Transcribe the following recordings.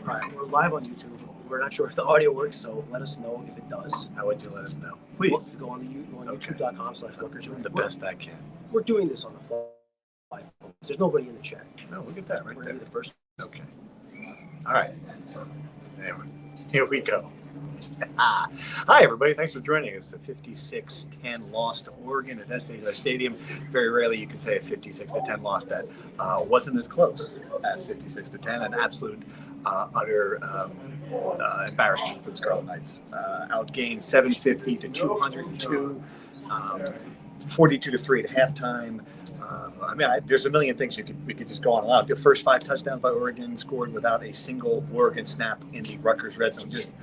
All right, we're live on YouTube. We're not sure if the audio works, so let us know if it does. How would you let us know? Please. Go on youtube.com/Rutgers. Doing the best I can. We're doing this on the fly. There's nobody in the chat. No, look at that right We're there. going to be the first. Okay. All right. Anyway, here we go. Hi, everybody. Thanks for joining us. A 56-10 loss to Oregon at SAU Stadium. Very rarely you can say a 56-10 loss that wasn't as close as 56-10. An absolute utter embarrassment for the Scarlet Knights. Outgained 750 to 202, 42-3 at halftime. There's a million things we could just go on and on. The first 5 touchdowns by Oregon scored without a single Oregon snap in the Rutgers red zone. Just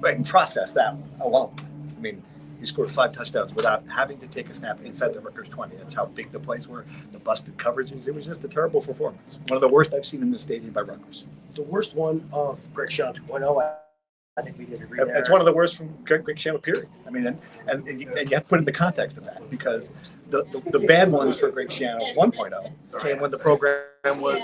I can process that alone. I mean, you scored 5 touchdowns without having to take a snap inside the Rutgers 20. That's how big the plays were. The busted coverages. It was just a terrible performance. One of the worst I've seen in this stadium by Rutgers. The worst one of Greg Schiano 2.0. I think we did agree there. It's one of the worst from Greg Schiano, period. I mean, and you have to put it in the context of that, because the bad ones for Greg Schiano 1.0 came when the program was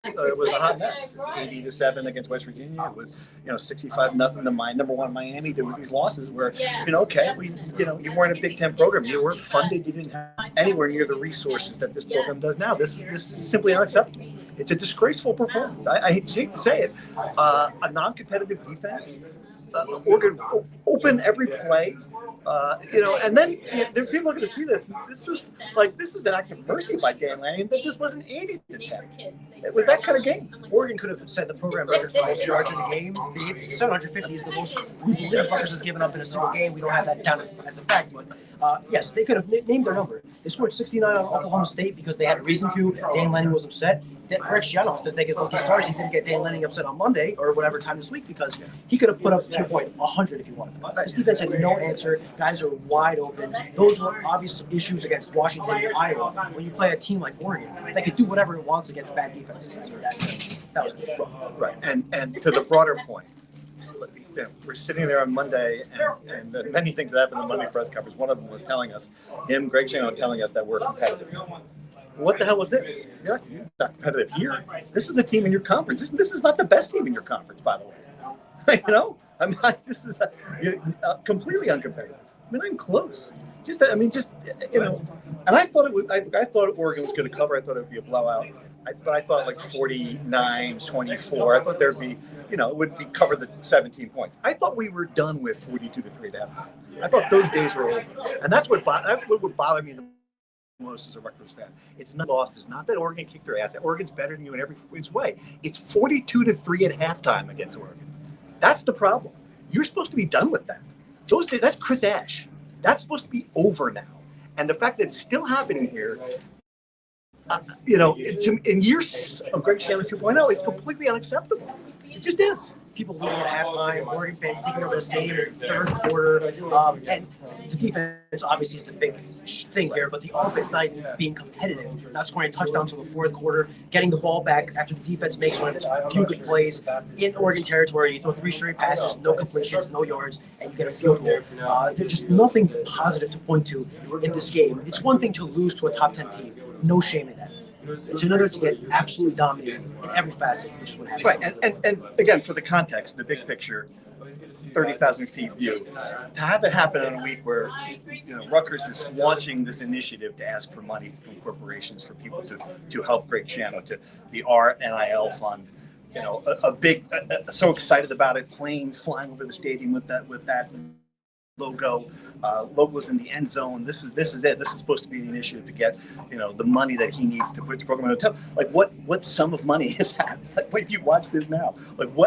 a hot mess. 80-7 against West Virginia. It was 65-0 to my number one Miami. There was these losses where you weren't a Big Ten program. You weren't funded. You didn't have anywhere near the resources that this program does now. This is simply unacceptable. It's a disgraceful performance. I hate to say it. A non-competitive defense. Oregon open every play. And then there are people are going to see this. This is an act of mercy by Dan Lanning. That just wasn't 80-10. It was that kind of game. Oregon could have set the program record for most yards in the game. The 750 is the most we believe Rutgers has given up in a single game. We don't have that down as a fact, but yes, they could have named their number. They scored 69 on Oklahoma State because they had a reason to. Dan Lanning was upset. Greg Schiano has to thank his lucky stars he didn't get Dan Lanning upset on Monday or whatever time this week, because he could have put up 100 if he wanted to. His defense had no answer. Guys are wide open. Those were obvious issues against Washington and Iowa. When you play a team like Oregon, they could do whatever it wants against bad defenses. That was rough. Right. And to the broader point, we're sitting there on Monday, and many things that happened in the Monday press conference. One of them was Greg Schiano telling us that we're competitive. What the hell was this? You're not competitive here. This is a team in your conference. This is not the best team in your conference, by the way. This is completely uncompetitive. I'm close. And I thought I thought Oregon was going to cover. I thought it would be a blowout. But I thought like 49-24. I thought there'd be, it would be cover the 17 points. I thought we were done with 42-3 at halftime. I thought those days were over, and that's what would bother me the most as a Rutgers fan. It's not loss. It's not that Oregon kicked their ass. Oregon's better than you in every way. It's 42-3 at halftime against Oregon. That's the problem. You're supposed to be done with that. Those days, that's Chris Ash. That's supposed to be over now. And the fact that it's still happening here, in years of Greg Schiano 2.0, it's completely unacceptable. It just is. People leaving at halftime, Oregon fans taking over the stadium in the third quarter, and the defense obviously is the big thing here, but the offense not being competitive, not scoring a touchdown until the fourth quarter, getting the ball back after the defense makes one of its few good plays in Oregon territory. You throw 3 straight passes, no completions, no yards, and you get a field goal. There's just nothing positive to point to in this game. It's one thing to lose to a top 10 team. No shame in that. It's another to get absolutely dominated in every facet, which is what happens. Right, and again, for the context, the big picture, 30,000 feet view, to have it happen in a week where Rutgers is launching this initiative to ask for money from corporations for people to help Greg Schiano, to the RNIL fund, so excited about it, planes flying over the stadium with that logos in the end zone. This is it. This is supposed to be the initiative to get the money that he needs to put the program on the top. Like what sum of money is that? Like, if you watch this now,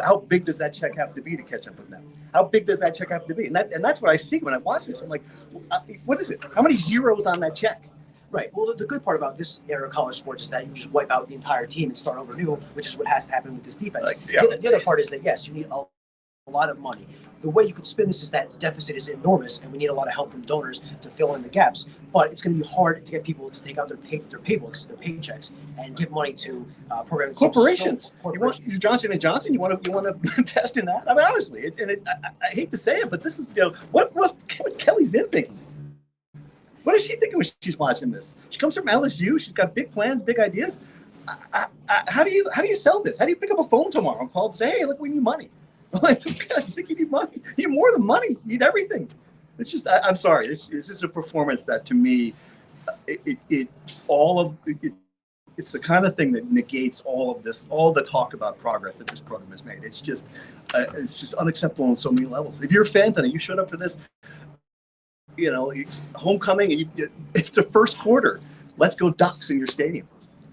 how big does that check have to be to catch up with them? How big does that check have to be? And that's what I see when I watch this. I'm like, what is it? How many zeros on that check? Right. Well, the good part about this era of college sports is that you just wipe out the entire team and start over new, which is what has to happen with this defense. The other part is that, yes, you need a lot of money. The way you could spin this is that the deficit is enormous, and we need a lot of help from donors to fill in the gaps. But it's going to be hard to get people to take out their paybooks, their paychecks, and give money to programs. Corporations. You want Johnson & Johnson? You want to invest in that? Honestly, I hate to say it, but this is what was Kelly Zinn thinking? What is she thinking when she's watching this? She comes from LSU. She's got big plans, big ideas. how do you sell this? How do you pick up a phone tomorrow and call and say, hey, look, we need money? I'm like, I think you need money. You need more than money. You need everything. It's just, I'm sorry. This is a performance that, to me, it's the kind of thing that negates all of this, all the talk about progress that this program has made. It's just unacceptable on so many levels. If you're a fan tonight, you showed up for this, homecoming, and it's the first quarter. Let's go Ducks in your stadium.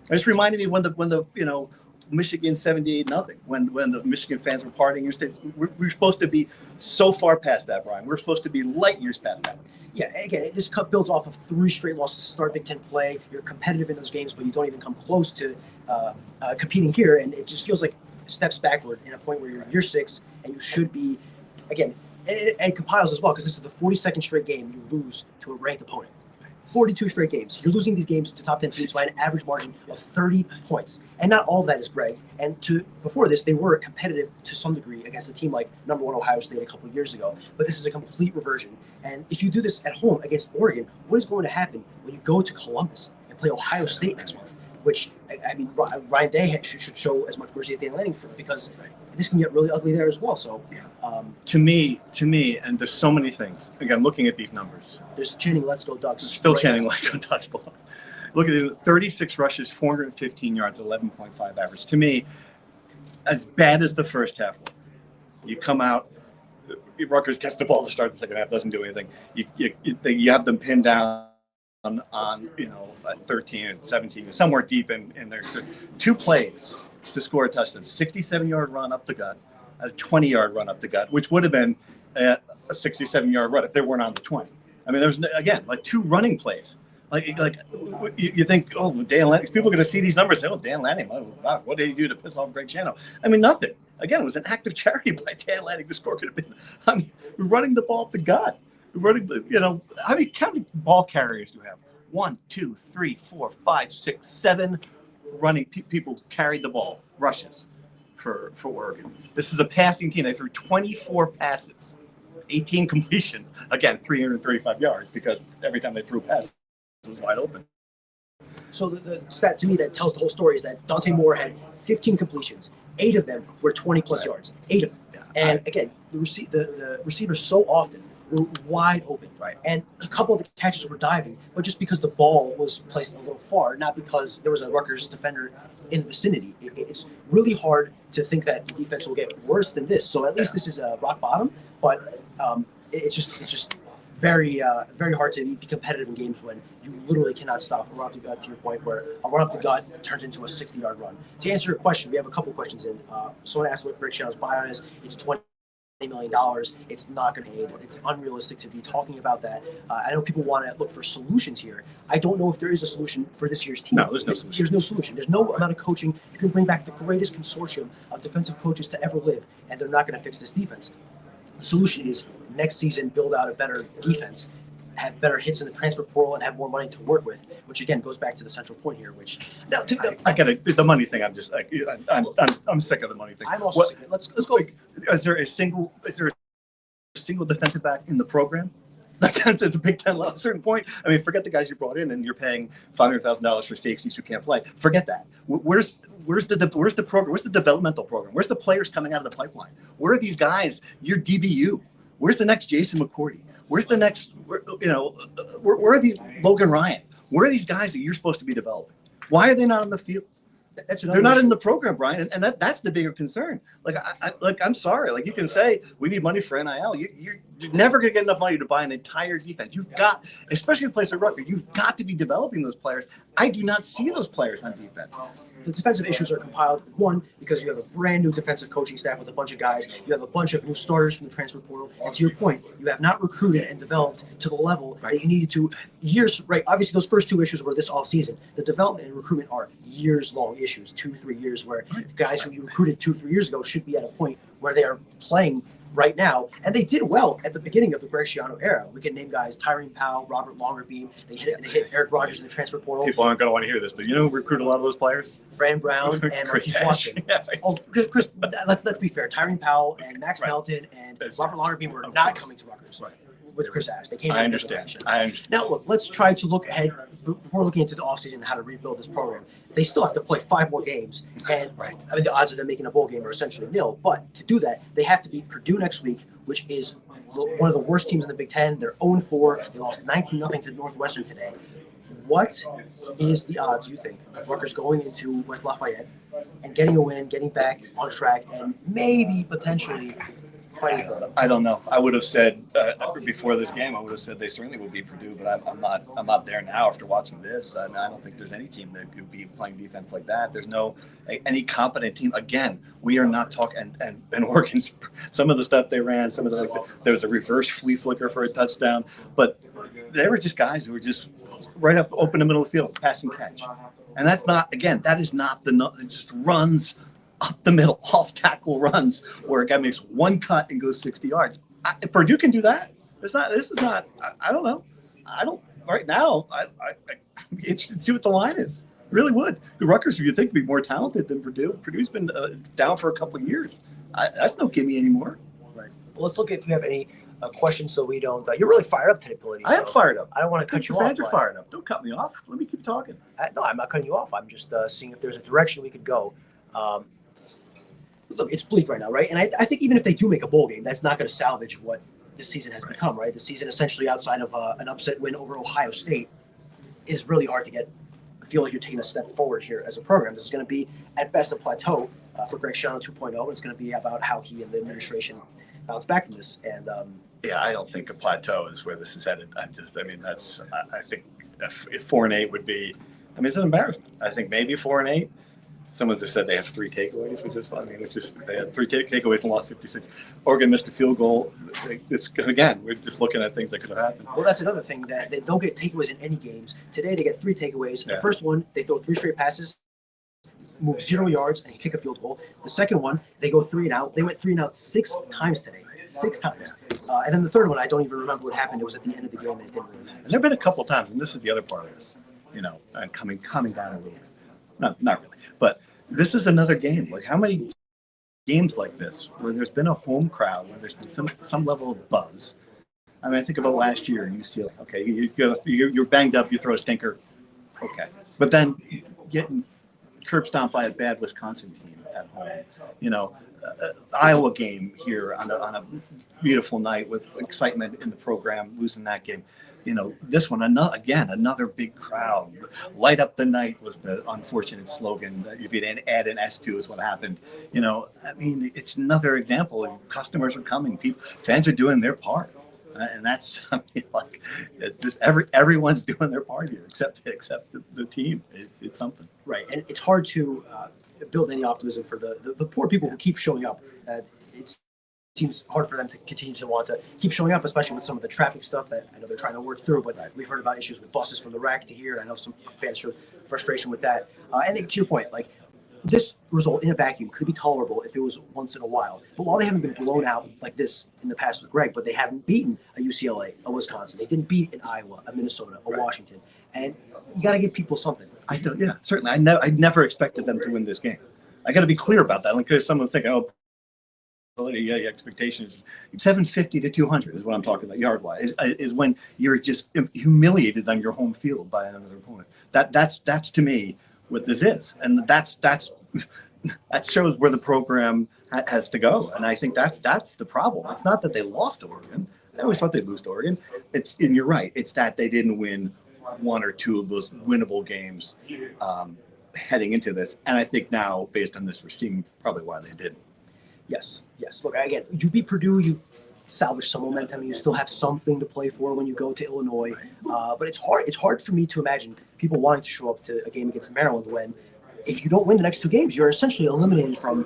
It just reminded me when the Michigan 78-0, when the Michigan fans were partying in your states. We're supposed to be so far past that, Brian. We're supposed to be light years past that. Yeah, again, this cup builds off of 3 straight losses to start Big Ten play. You're competitive in those games, but you don't even come close to competing here, and it just feels like steps backward in a point where you're year 6, and you should be, again, it compiles as well, because this is the 42nd straight game you lose to a ranked opponent. 42 straight games. You're losing these games to top 10 teams by an average margin of 30 points. And not all of that is Greg. And before this, they were competitive to some degree against a team like number 1 Ohio State a couple of years ago. But this is a complete reversion. And if you do this at home against Oregon, what is going to happen when you go to Columbus and play Ohio State next month? Which, I mean, Ryan Day should show as much mercy as Dan Lanning for, because this can get really ugly there as well. So, to me, and there's so many things. Again, looking at these numbers, there's chanting "Let's go Ducks." Still chanting "Let's go Ducks." Look at these: 36 rushes, 415 yards, 11.5 average. To me, as bad as the first half was, you come out. Rutgers gets the ball to start the second half, doesn't do anything. You have them pinned down on 13 and 17, somewhere deep in their 2 plays to score a touchdown. 67-yard run up the gut, a 20-yard run up the gut, which would have been a 67-yard run if they weren't on the 20. I mean, there's again like 2 running plays. Like you think, oh, Dan Lanning. People are going to see these numbers and say, oh, Dan Lanning, wow, what did he do to piss off Greg Schiano? I mean, nothing. Again, it was an act of charity by Dan Lanning. The score could have been, running the ball up the gut. Running, how many ball carriers do you have? 1, 2, 3, 4, 5, 6, 7 running people carried the ball, rushes for Oregon. This is a passing team. They threw 24 passes, 18 completions. Again, 335 yards, because every time they threw a pass, it was wide open. So the stat to me that tells the whole story is that Dante Moore had 15 completions. 8 of them were 20-plus yards. 8 of them. Yeah. And again, the receivers so often were wide open. Right. And a couple of the catches were diving, but just because the ball was placed a little far, not because there was a Rutgers defender in the vicinity. It's really hard to think that the defense will get worse than this. So at least this is a rock bottom, but it's just very hard to be competitive in games when you literally cannot stop a run up the gut, to your point, where a run up the gut turns into a 60-yard run. To answer your question, we have a couple questions in. Someone asked what Greg Schiano's buyout is. It's $20 million. It's not going to aid. It's unrealistic to be talking about that. I know people want to look for solutions here. I don't know if there is a solution for this year's team. No, there's no solution. There's no solution. There's no amount of coaching. You can bring back the greatest consortium of defensive coaches to ever live, and they're not going to fix this defense. The solution is next season, build out a better defense, have better hits in the transfer portal, and have more money to work with, which again goes back to the central point here, which now I get it. The money thing, I'm just like, I'm sick of the money thing. I'm also sick of it. Let's go. Is there a single defensive back in the program? It's a Big Ten level at a certain point. I mean, forget the guys you brought in and you're paying $500,000 for safeties who can't play. Forget that. Where's the program? Where's the developmental program? Where's the players coming out of the pipeline? Where are these guys? Your DBU. Where's the next Jason McCourty? Where's the next? Where are these Logan Ryan? Where are these guys that you're supposed to be developing? Why are they not on the field? They're not in the program, Brian, and that's the bigger concern. I'm sorry. Like, you can say we need money for NIL. You're never going to get enough money to buy an entire defense. You've got, especially in a place like Rutgers, you've got to be developing those players. I do not see those players on defense. The defensive issues are compiled, one, because you have a brand new defensive coaching staff with a bunch of guys. You have a bunch of new starters from the transfer portal. And to your point, you have not recruited and developed to the level that you needed to years, right? Obviously, those first 2 issues were this offseason. The development and recruitment are years-long issues, 2-3 years, where guys who you recruited 2-3 years ago should be at a point where they are playing right now. And they did well at the beginning of the Greg Schiano era. We can name guys Tyrone Powell, Robert Longerbeam. They hit Eric Rogers in the transfer portal. People aren't going to want to hear this, but you know who recruited a lot of those players? Fran Brown and Marquise Watson. Yeah, right. Oh, Chris, let's be fair. Tyrone Powell and Max Melton and Robert Longerbeam were not coming to Rutgers with Chris Ash. They came. I understand. Now, look, let's try to look ahead before looking into the offseason and how to rebuild this program. they still have to play 5 more games, and I mean the odds of them making a bowl game are essentially nil. But to do that, they have to beat Purdue next week, which is one of the worst teams in the Big Ten. They're 0-4. They lost 19-0 to Northwestern today. What is the odds, you think, of Rutgers going into West Lafayette and getting a win, getting back on track, and maybe potentially fighting for them? I don't know. I would have said before this game, I would have said they certainly would beat Purdue, but I'm not there now after watching this. I don't think there's any team that could be playing defense like that. There's no any competent team. Again, we are not talking and Oregon's some of the stuff they ran, some of the there was a reverse flea flicker for a touchdown, but they were just guys who were just right up open the middle of the field, pass and catch, and that's not that is not it just runs up the middle, off tackle runs where a guy makes one cut and goes 60 yards. Purdue can do that. This is not. I don't know. I don't right now. I'd be interested to see what the line is. Really would. The Rutgers, if you think, would be more talented than Purdue. Purdue's been down for a couple of years. That's no gimme anymore. Right. Well, let's look if you have any questions so we don't. You're really fired up today, Politi. I am fired up. I don't want to cut you off. Fans are fired up. Don't cut me off. Let me keep talking. No, I'm not cutting you off. I'm just seeing if there's a direction we could go. Look, it's bleak right now, right? And I think even if they do make a bowl game, that's not going to salvage what this season has become, right? The season essentially outside of an upset win over Ohio State is really hard to feel like you're taking a step forward here as a program. This is going to be, at best, a plateau for Greg Schiano 2.0, and it's going to be about how he and the administration bounce back from this. And yeah, I don't think a plateau is where this is headed. I think if 4-8 would be, it's an embarrassment. I think maybe 4-8. Someone just said they have 3 takeaways, which is fun. It's just they had 3 takeaways and lost 56. Oregon missed a field goal. Again, we're just looking at things that could have happened. Well, that's another thing, that they don't get takeaways in any games. Today they get 3 takeaways. Yeah. The first one, they throw 3 straight passes, move 0 yards, and kick a field goal. The second one, they go 3 and out. They went 3 and out 6 times today. 6 times. Yeah. And then the third one, I don't even remember what happened. It was at the end of the game, and it didn't really matter. And there have been a couple of times, and this is the other part of this, and coming down a little bit. Not really, but this is another game. Like, how many games like this where there's been a home crowd, where there's been some level of buzz? I think about last year in UCLA. Okay, you're banged up, you throw a stinker. Okay, but then getting curb stomped by a bad Wisconsin team at home. Iowa game here on a beautiful night with excitement in the program, losing that game. This one, another big crowd. Light up the night was the unfortunate slogan. If you didn't add an S to is what happened. It's another example. Customers are coming. Fans are doing their part. And that's everyone's doing their part here, except the team. It's something. Right, and it's hard to build any optimism for the poor people who keep showing up. It seems hard for them to continue to want to keep showing up, especially with some of the traffic stuff that I know they're trying to work through. But we've heard about issues with buses from the RAC to here. I know some fans showed frustration with that. And to your point, this result in a vacuum could be tolerable if it was once in a while. But while they haven't been blown out like this in the past with Greg, but they haven't beaten a UCLA, a Wisconsin. They didn't beat an Iowa, a Minnesota, a Washington. And you got to give people something. Yeah, certainly. I never expected them to win this game. I got to be clear about that. Because someone's thinking, expectations 750 to 200 is what I'm talking about. Yard wise is when you're just humiliated on your home field by another opponent. That's to me what this is, and that shows where the program has to go. And I think that's the problem. It's not that they lost to Oregon. I always thought they'd lose to Oregon. And you're right. It's that they didn't win 1 or 2 of those winnable games heading into this. And I think now, based on this, we're seeing probably why they didn't. Yes. Look, again, you beat Purdue, you salvage some momentum, you still have something to play for when you go to Illinois. But it's hard for me to imagine people wanting to show up to a game against Maryland when, if you don't win the next 2 games, you're essentially eliminated from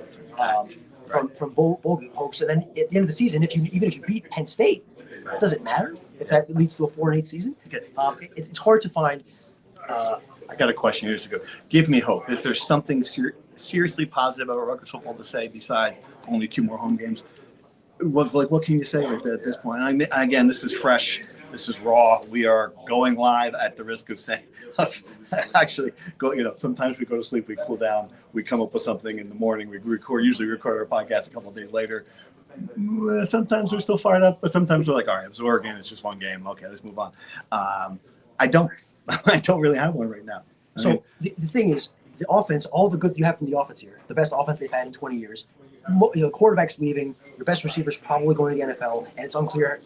bowl hopes. And then at the end of the season, even if you beat Penn State, does it matter if that leads to a 4-8 season? It's hard to find. I got a question years ago. Give me hope. Is there something seriously positive about Rutgers football to say besides only 2 more home games? What can you say at this point? Again, this is fresh. This is raw. We are going live at the risk of saying, actually, sometimes we go to sleep, we cool down, we come up with something in the morning, usually record our podcast a couple of days later. Sometimes we're still fired up, but sometimes we're like, all right, it was Oregon, it's just 1 game. Okay, let's move on. I don't really have one right now. So the thing is, the offense, all the good you have from the offense here, the best offense they've had in 20 years. The quarterback's leaving, your best receiver's probably going to the NFL, and it's unclear,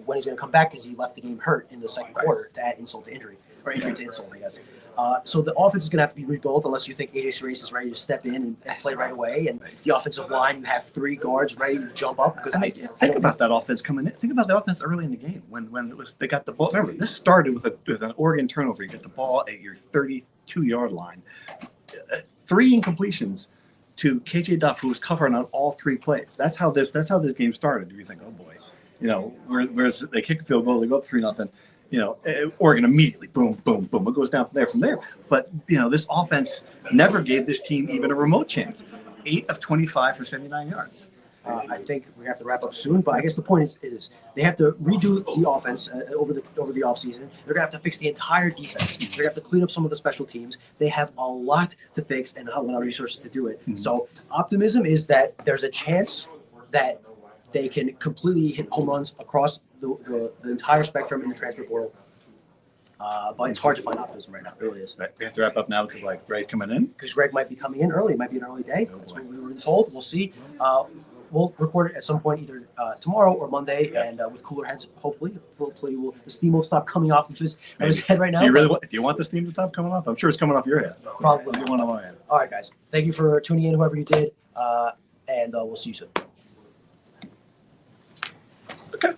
when he's going to come back because he left the game hurt in the second quarter to add insult to injury, or injury to insult, I guess. So the offense is going to have to be rebuilt unless you think AJ Serace is ready to step in and play right away. And the offensive line, you have 3 guards ready to jump up. Because think about that offense coming in. Think about the offense early in the game when they got the ball. Remember, this started with an Oregon turnover. You get the ball at your 32-yard line. 3 incompletions to KJ Duff, who was covering on all 3 plays. That's how this game started. You think, oh boy, whereas they kick a field goal, they go up 3-0. Oregon immediately, boom, boom, boom. It goes down from there. But, this offense never gave this team even a remote chance. 8 of 25 for 79 yards. I think we have to wrap up soon, but I guess the point is they have to redo the offense over the offseason. They're going to have to fix the entire defense. They're going to have to clean up some of the special teams. They have a lot to fix and not a lot of resources to do it. Mm-hmm. So optimism is that there's a chance that they can completely hit home runs across the entire spectrum in the transfer portal. But it's hard to find optimism right now. It really is. Right. We have to wrap up now because Greg's coming in. Because Greg might be coming in early. It might be an early day. That's what we were told. We'll see. We'll record it at some point either tomorrow or Monday, and with cooler heads, hopefully. The steam will stop coming off of his head right now. Do you want the steam to stop coming off? I'm sure it's coming off your head. So probably. You want on my head. All right, guys. Thank you for tuning in, whoever you did, and we'll see you soon. Okay.